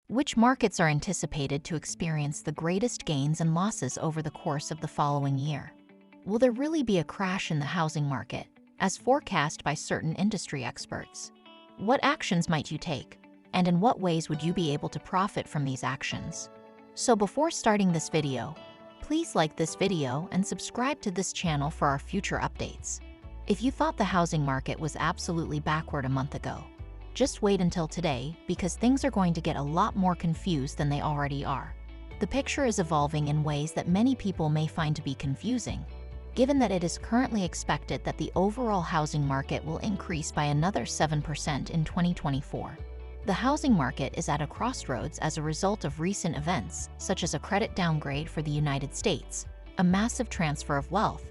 Which markets are anticipated to experience the greatest gains and losses over the course of the following year? Will there really be a crash in the housing market, as forecast by certain industry experts? What actions might you take, and in what ways would you be able to profit from these actions? So before starting this video, please like this video and subscribe to this channel for our future updates. If you thought the housing market was absolutely backward a month ago, just wait until today because things are going to get a lot more confused than they already are. The picture is evolving in ways that many people may find to be confusing, given that it is currently expected that the overall housing market will increase by another 7% in 2024. The housing market is at a crossroads as a result of recent events, such as a credit downgrade for the United States, a massive transfer of wealth,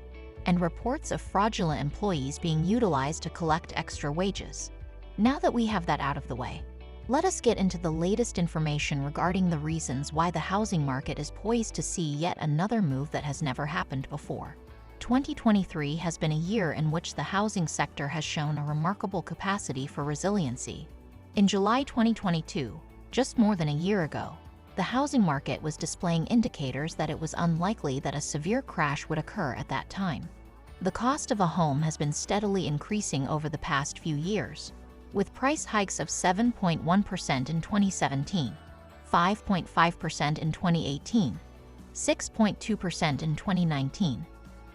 and reports of fraudulent employees being utilized to collect extra wages. Now that we have that out of the way, let us get into the latest information regarding the reasons why the housing market is poised to see yet another move that has never happened before. 2023 has been a year in which the housing sector has shown a remarkable capacity for resiliency. In July 2022, just more than a year ago, the housing market was displaying indicators that it was unlikely that a severe crash would occur at that time. The cost of a home has been steadily increasing over the past few years, with price hikes of 7.1% in 2017, 5.5% in 2018, 6.2% in 2019,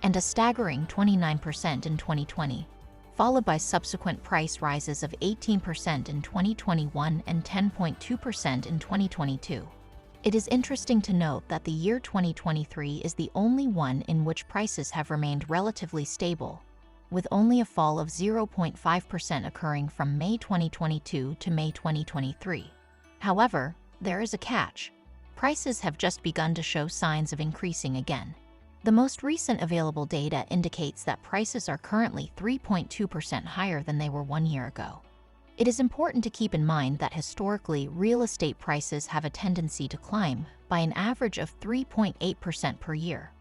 and a staggering 29% in 2020, followed by subsequent price rises of 18% in 2021 and 10.2% in 2022. It is interesting to note that the year 2023 is the only one in which prices have remained relatively stable, with only a fall of 0.5% occurring from May 2022 to May 2023. However, there is a catch. Prices have just begun to show signs of increasing again. The most recent available data indicates that prices are currently 3.2% higher than they were 1 year ago. It is important to keep in mind that historically, real estate prices have a tendency to climb by an average of 3.8% per year.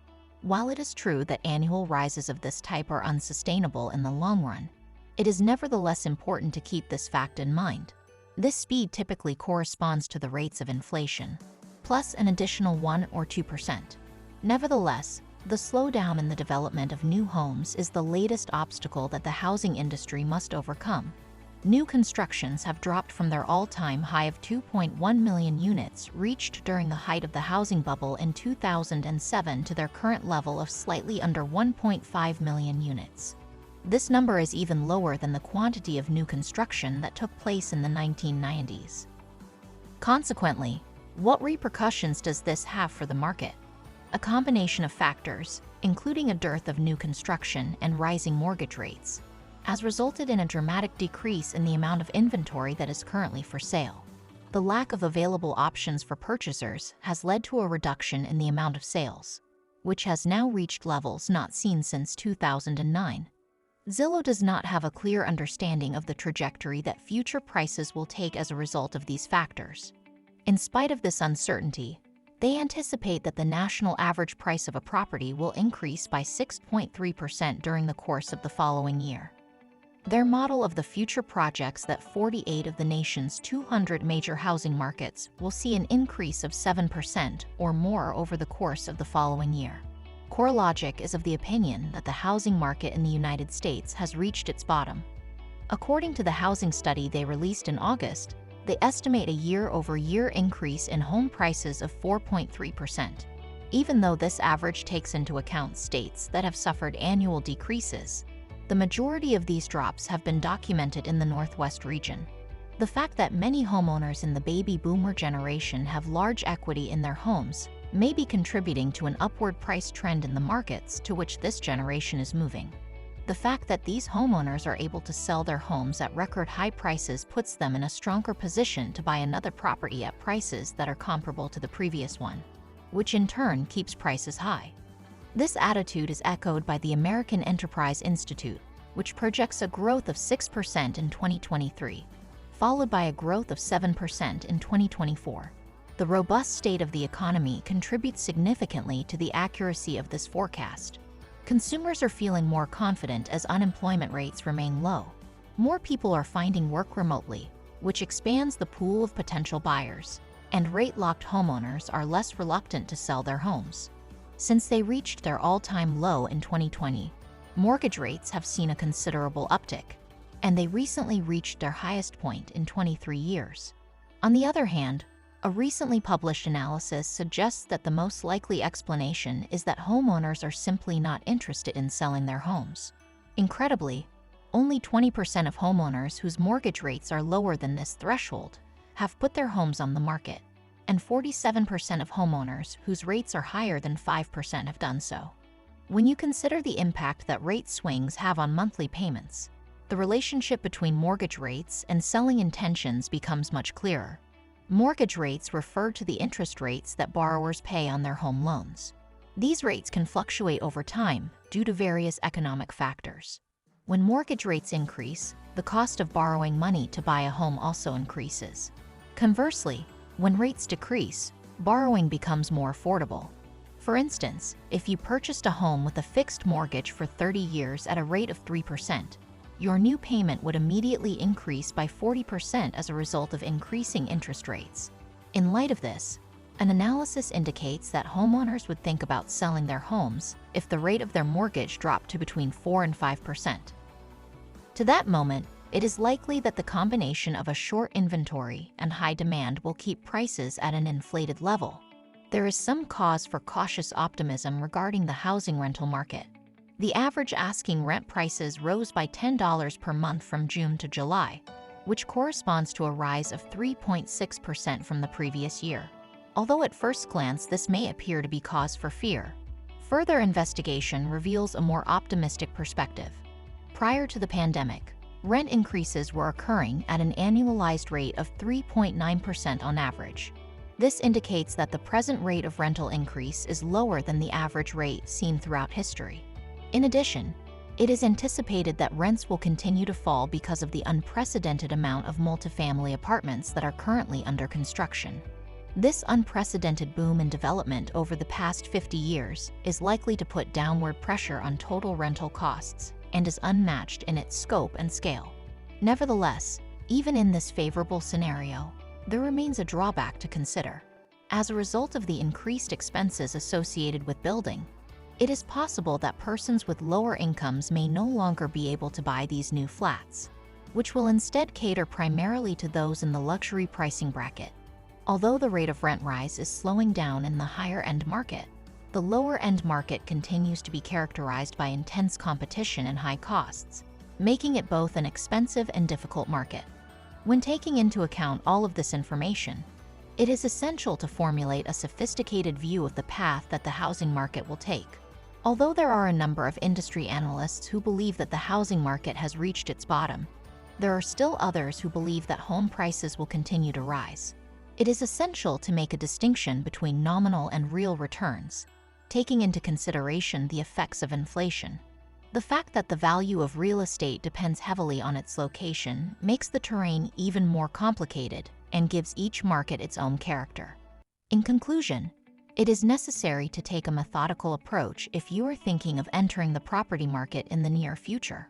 While it is true that annual rises of this type are unsustainable in the long run, it is nevertheless important to keep this fact in mind. This speed typically corresponds to the rates of inflation, plus an additional 1 or 2%. Nevertheless, the slowdown in the development of new homes is the latest obstacle that the housing industry must overcome. New constructions have dropped from their all-time high of 2.1 million units reached during the height of the housing bubble in 2007 to their current level of slightly under 1.5 million units. This number is even lower than the quantity of new construction that took place in the 1990s. Consequently, what repercussions does this have for the market? A combination of factors, including a dearth of new construction and rising mortgage rates, has resulted in a dramatic decrease in the amount of inventory that is currently for sale. The lack of available options for purchasers has led to a reduction in the amount of sales, which has now reached levels not seen since 2009. Zillow does not have a clear understanding of the trajectory that future prices will take as a result of these factors. In spite of this uncertainty, they anticipate that the national average price of a property will increase by 6.3% during the course of the following year. Their model of the future projects that 48 of the nation's 200 major housing markets will see an increase of 7% or more over the course of the following year. CoreLogic is of the opinion that the housing market in the United States has reached its bottom. According to the housing study they released in August, they estimate a year-over-year increase in home prices of 4.3%. Even though this average takes into account states that have suffered annual decreases, the majority of these drops have been documented in the Northwest region. The fact that many homeowners in the baby boomer generation have large equity in their homes may be contributing to an upward price trend in the markets to which this generation is moving. The fact that these homeowners are able to sell their homes at record high prices puts them in a stronger position to buy another property at prices that are comparable to the previous one, which in turn keeps prices high. This attitude is echoed by the American Enterprise Institute, which projects a growth of 6% in 2023, followed by a growth of 7% in 2024. The robust state of the economy contributes significantly to the accuracy of this forecast. Consumers are feeling more confident as unemployment rates remain low. More people are finding work remotely, which expands the pool of potential buyers. and rate-locked homeowners are less reluctant to sell their homes. Since they reached their all-time low in 2020, mortgage rates have seen a considerable uptick, and they recently reached their highest point in 23 years. On the other hand, a recently published analysis suggests that the most likely explanation is that homeowners are simply not interested in selling their homes. Incredibly, only 20% of homeowners whose mortgage rates are lower than this threshold have put their homes on the market, and 47% of homeowners whose rates are higher than 5% have done so. When you consider the impact that rate swings have on monthly payments, the relationship between mortgage rates and selling intentions becomes much clearer. Mortgage rates refer to the interest rates that borrowers pay on their home loans. These rates can fluctuate over time due to various economic factors. When mortgage rates increase, the cost of borrowing money to buy a home also increases. Conversely, when rates decrease, borrowing becomes more affordable. For instance, if you purchased a home with a fixed mortgage for 30 years at a rate of 3%, your new payment would immediately increase by 40% as a result of increasing interest rates. In light of this, an analysis indicates that homeowners would think about selling their homes if the rate of their mortgage dropped to between 4 and 5%. To that moment, it is likely that the combination of a short inventory and high demand will keep prices at an inflated level. There is some cause for cautious optimism regarding the housing rental market. The average asking rent prices rose by $10 per month from June to July, which corresponds to a rise of 3.6% from the previous year. Although at first glance this may appear to be cause for fear, further investigation reveals a more optimistic perspective. Prior to the pandemic, rent increases were occurring at an annualized rate of 3.9% on average. This indicates that the present rate of rental increase is lower than the average rate seen throughout history. In addition, it is anticipated that rents will continue to fall because of the unprecedented amount of multifamily apartments that are currently under construction. This unprecedented boom in development over the past 50 years is likely to put downward pressure on total rental costs and is unmatched in its scope and scale. Nevertheless, even in this favorable scenario, there remains a drawback to consider. As a result of the increased expenses associated with building, it is possible that persons with lower incomes may no longer be able to buy these new flats, which will instead cater primarily to those in the luxury pricing bracket. Although the rate of rent rise is slowing down in the higher-end market, the lower-end market continues to be characterized by intense competition and high costs, making it both an expensive and difficult market. When taking into account all of this information, it is essential to formulate a sophisticated view of the path that the housing market will take. Although there are a number of industry analysts who believe that the housing market has reached its bottom, there are still others who believe that home prices will continue to rise. It is essential to make a distinction between nominal and real returns, taking into consideration the effects of inflation. The fact that the value of real estate depends heavily on its location makes the terrain even more complicated and gives each market its own character. In conclusion, it is necessary to take a methodical approach if you are thinking of entering the property market in the near future.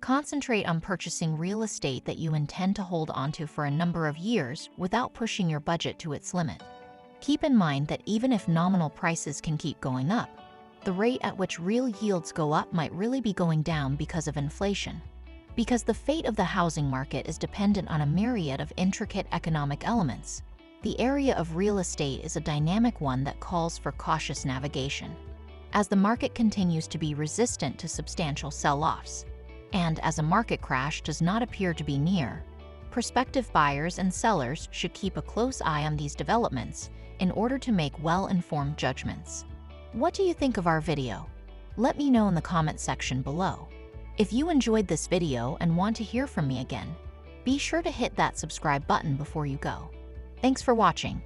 Concentrate on purchasing real estate that you intend to hold onto for a number of years without pushing your budget to its limit. Keep in mind that even if nominal prices can keep going up, the rate at which real yields go up might really be going down because of inflation. Because the fate of the housing market is dependent on a myriad of intricate economic elements, the area of real estate is a dynamic one that calls for cautious navigation. As the market continues to be resistant to substantial sell-offs, and as a market crash does not appear to be near, prospective buyers and sellers should keep a close eye on these developments in order to make well-informed judgments. What do you think of our video? Let me know in the comment section below. If you enjoyed this video and want to hear from me again, be sure to hit that subscribe button before you go. Thanks for watching.